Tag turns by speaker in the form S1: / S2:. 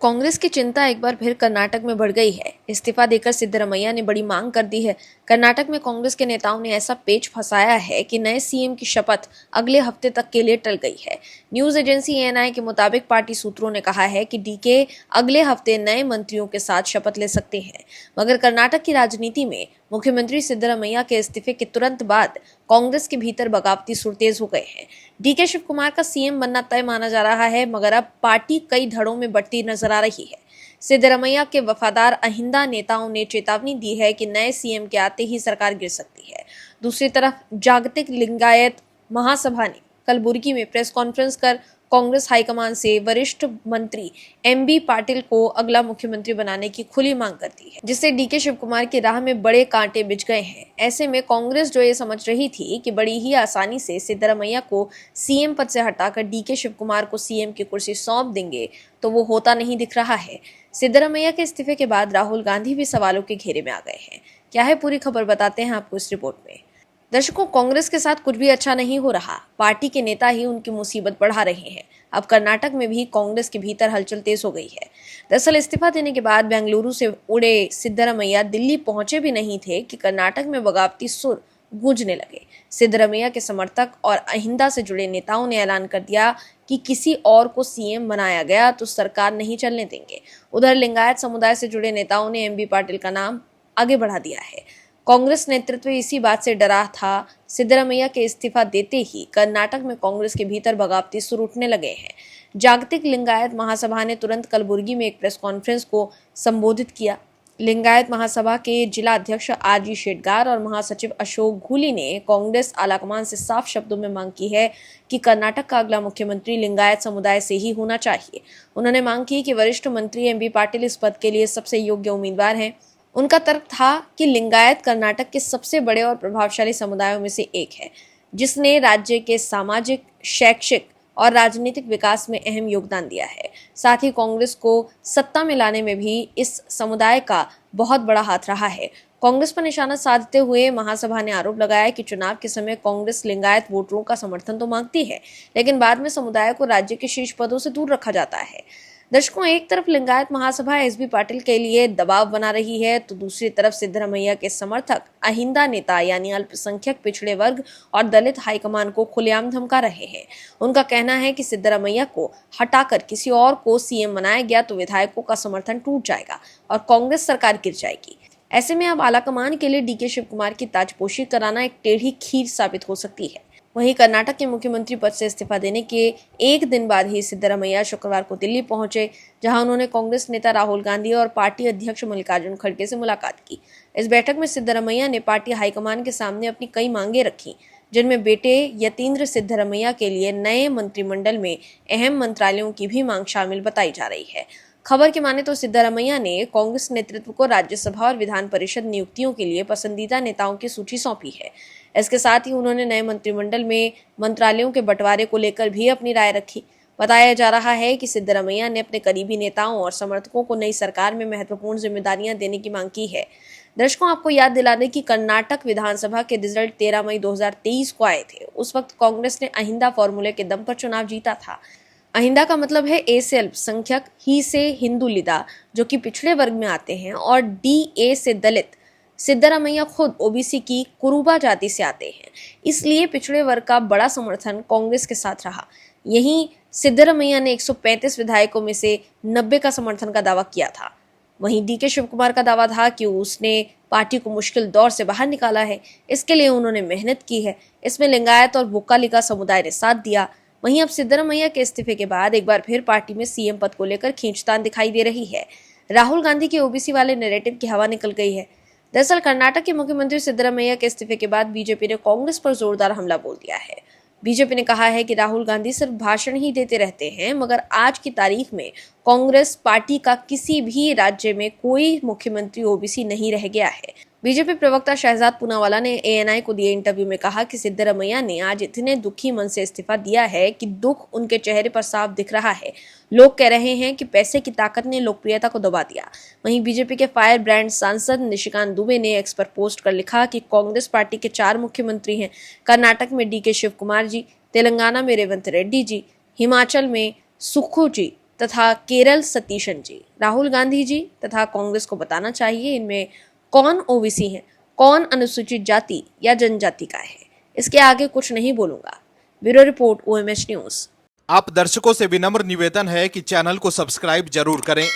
S1: कांग्रेस की चिंता एक बार फिर कर्नाटक में बढ़ गई है। इस्तीफा देकर सिद्धरमैया ने बड़ी मांग कर दी है। कर्नाटक में कांग्रेस के नेताओं ने ऐसा पेच फंसाया है कि नए सीएम की शपथ अगले हफ्ते तक के लिए टल गई है। न्यूज एजेंसी एएनआई के मुताबिक पार्टी सूत्रों ने कहा है कि डीके अगले हफ्ते नए मंत्रियों के साथ शपथ ले सकते हैं, मगर कर्नाटक की राजनीति में मुख्यमंत्री सिद्धरमैया के इस्तीफे के तुरंत बाद कांग्रेस के भीतर बगावती सुर तेज हो गए हैं। डीके शिव कुमार का सीएम बनना तय माना जा रहा है, मगर अब पार्टी कई धड़ों में बढ़ती नजर आ रही है। सिद्धरमैया के वफादार अहिंदा नेताओं ने चेतावनी दी है कि नए सीएम के आते ही सरकार गिर सकती है। दूसरी तरफ जागतिक लिंगायत महासभा ने कलबुर्गी में प्रेस कॉन्फ्रेंस कर कांग्रेस हाईकमान से वरिष्ठ मंत्री एमबी पाटिल को अगला मुख्यमंत्री बनाने की खुली मांग कर दी है, जिससे डीके शिव कुमार की राह में बड़े कांटे बिछ गए हैं। ऐसे में कांग्रेस जो ये समझ रही थी कि बड़ी ही आसानी से सिद्धरमैया को सीएम पद से हटाकर डीके शिव कुमार को सीएम की कुर्सी सौंप देंगे, तो वो होता नहीं दिख रहा है। सिद्धरमैया के इस्तीफे के बाद राहुल गांधी भी सवालों के घेरे में आ गए हैं। क्या है पूरी खबर, बताते हैं आपको इस रिपोर्ट में। दर्शकों, कांग्रेस के साथ कुछ भी अच्छा नहीं हो रहा। पार्टी के नेता ही उनकी मुसीबत बढ़ा रहे हैं। अब कर्नाटक में भी कांग्रेस के भीतर हलचल तेज हो गई है। दरअसल इस्तीफा देने के बाद बेंगलुरु से उड़े सिद्धरमैया दिल्ली पहुंचे भी नहीं थे कि कर्नाटक में बगावती सुर गूंजने लगे। सिद्धरमैया के समर्थक और अहिंदा से जुड़े नेताओं ने ऐलान कर दिया कि किसी और को सीएम बनाया गया तो सरकार नहीं चलने देंगे। उधर लिंगायत समुदाय से जुड़े नेताओं ने एमबी पाटिल का नाम आगे बढ़ा दिया है। कांग्रेस नेतृत्व इसी बात से डरा था। सिद्धरमैया के इस्तीफा देते ही कर्नाटक में कांग्रेस के भीतर बगावती सुर उठने लगे हैं। जागतिक लिंगायत महासभा ने तुरंत कलबुर्गी में एक प्रेस कॉन्फ्रेंस को संबोधित किया। लिंगायत महासभा के जिला अध्यक्ष आरजी शेटगार और महासचिव अशोक घूली ने कांग्रेस आलाकमान से साफ शब्दों में मांग की है कि कर्नाटक का अगला मुख्यमंत्री लिंगायत समुदाय से ही होना चाहिए। उन्होंने मांग की कि वरिष्ठ मंत्री एमबी पाटिल इस पद के लिए सबसे योग्य उम्मीदवार हैं। उनका तर्क था कि लिंगायत कर्नाटक के सबसे बड़े और प्रभावशाली समुदायों में से एक है, जिसने राज्य के सामाजिक, शैक्षिक और राजनीतिक विकास में अहम योगदान दिया है। साथ ही कांग्रेस को सत्ता में लाने में भी इस समुदाय का बहुत बड़ा हाथ रहा है। कांग्रेस पर निशाना साधते हुए महासभा ने आरोप लगाया कि चुनाव के समय कांग्रेस लिंगायत वोटरों का समर्थन तो मांगती है, लेकिन बाद में समुदाय को राज्य के शीर्ष पदों से दूर रखा जाता है। दर्शकों, एक तरफ लिंगायत महासभा एसबी पाटिल के लिए दबाव बना रही है, तो दूसरी तरफ सिद्धरमैया के समर्थक अहिंदा नेता यानी अल्पसंख्यक, पिछड़े वर्ग और दलित हाईकमान को खुलेआम धमका रहे हैं। उनका कहना है कि सिद्धरमैया को हटाकर किसी और को सीएम बनाया गया तो विधायकों का समर्थन टूट जाएगा और कांग्रेस सरकार गिर जाएगी। ऐसे में अब आलाकमान के लिए डीके शिव कुमार की ताजपोशी कराना एक टेढ़ी खीर साबित हो सकती है। वहीं कर्नाटक के मुख्यमंत्री पद से इस्तीफा देने के एक दिन बाद ही सिद्धरमैया शुक्रवार को दिल्ली पहुंचे, जहां उन्होंने कांग्रेस नेता राहुल गांधी और पार्टी अध्यक्ष मल्लिकार्जुन खड़गे से मुलाकात की। इस बैठक में सिद्धरमैया ने पार्टी हाईकमान के सामने अपनी कई मांगे रखी, जिनमें बेटे यतीन्द्र सिद्धरमैया के लिए नए मंत्रिमंडल में अहम मंत्रालयों की भी मांग शामिल बताई जा रही है। खबर की माने तो सिद्धरमैया ने कांग्रेस नेतृत्व को राज्यसभा और विधान परिषद नियुक्तियों के लिए पसंदीदा नेताओं की सूची सौंपी है। इसके साथ ही उन्होंने नए मंत्रिमंडल में मंत्रालयों के बंटवारे को लेकर भी अपनी राय रखी। बताया जा रहा है कि सिद्धरमैया ने अपने करीबी नेताओं और समर्थकों को नई सरकार में महत्वपूर्ण जिम्मेदारियां देने की मांग की है। दर्शकों, आपको याद दिला दें कि कर्नाटक विधानसभा के रिजल्ट 13 मई 2023 को आए थे। उस वक्त कांग्रेस ने अहिंदा फॉर्मूले के दम पर चुनाव जीता था। अहिंदा का मतलब है ए से अल्पसंख्यक, ही से हिंदुलिदा जो कि पिछड़े वर्ग में आते हैं, और डी ए से दलित। सिद्धरमैया खुद ओबीसी की कुरुबा जाति से आते हैं, इसलिए पिछड़े वर्ग का बड़ा समर्थन कांग्रेस के साथ रहा। यहीं सिद्धरमैया ने 135 विधायकों में से 90 का समर्थन का दावा किया था। वहीं डीके शिव कुमार का दावा था कि उसने पार्टी को मुश्किल दौर से बाहर निकाला है। इसके लिए उन्होंने मेहनत की है। इसमें लिंगायत और वोक्कालिका समुदाय ने साथ दिया। वहीं अब सिद्धरमैया के इस्तीफे के बाद एक बार फिर पार्टी में सीएम पद को लेकर खींचतान दिखाई दे रही है। राहुल गांधी के ओबीसी वाले नैरेटिव की हवा निकल गई है। दरअसल कर्नाटक के मुख्यमंत्री सिद्धरमैया के इस्तीफे के बाद बीजेपी ने कांग्रेस पर जोरदार हमला बोल दिया है। बीजेपी ने कहा है कि राहुल गांधी सिर्फ भाषण ही देते रहते हैं, मगर आज की तारीख में कांग्रेस पार्टी का किसी भी राज्य में कोई मुख्यमंत्री ओबीसी नहीं रह गया है। बीजेपी प्रवक्ता शहजाद पूनावाला ने एएनआई को दिए इंटरव्यू में कहा कि सिद्धरमैया ने आज इतने दुखी मन से इस्तीफा दिया है कि दुख उनके चेहरे पर साफ दिख रहा है। लोग कह रहे हैं कि पैसे की ताकत ने लोकप्रियता को दबा दिया। वहीं बीजेपी के फायर ब्रांड सांसद निशिकांत दुबे ने एक्स पर पोस्ट कर लिखा कि कांग्रेस पार्टी के 4 मुख्यमंत्री हैं। कर्नाटक में डीके शिव कुमार जी, तेलंगाना में रेवंत रेड्डी जी, हिमाचल में सुक्खू जी, तथा केरल सतीशन जी, राहुल गांधी जी तथा कांग्रेस को बताना चाहिए इनमें कौन ओबीसी है, कौन अनुसूचित जाति या जनजाति का है। इसके आगे कुछ नहीं बोलूंगा। Bureau report, OMH news.
S2: आप दर्शकों से विनम्र निवेदन है कि चैनल को सब्सक्राइब जरूर करें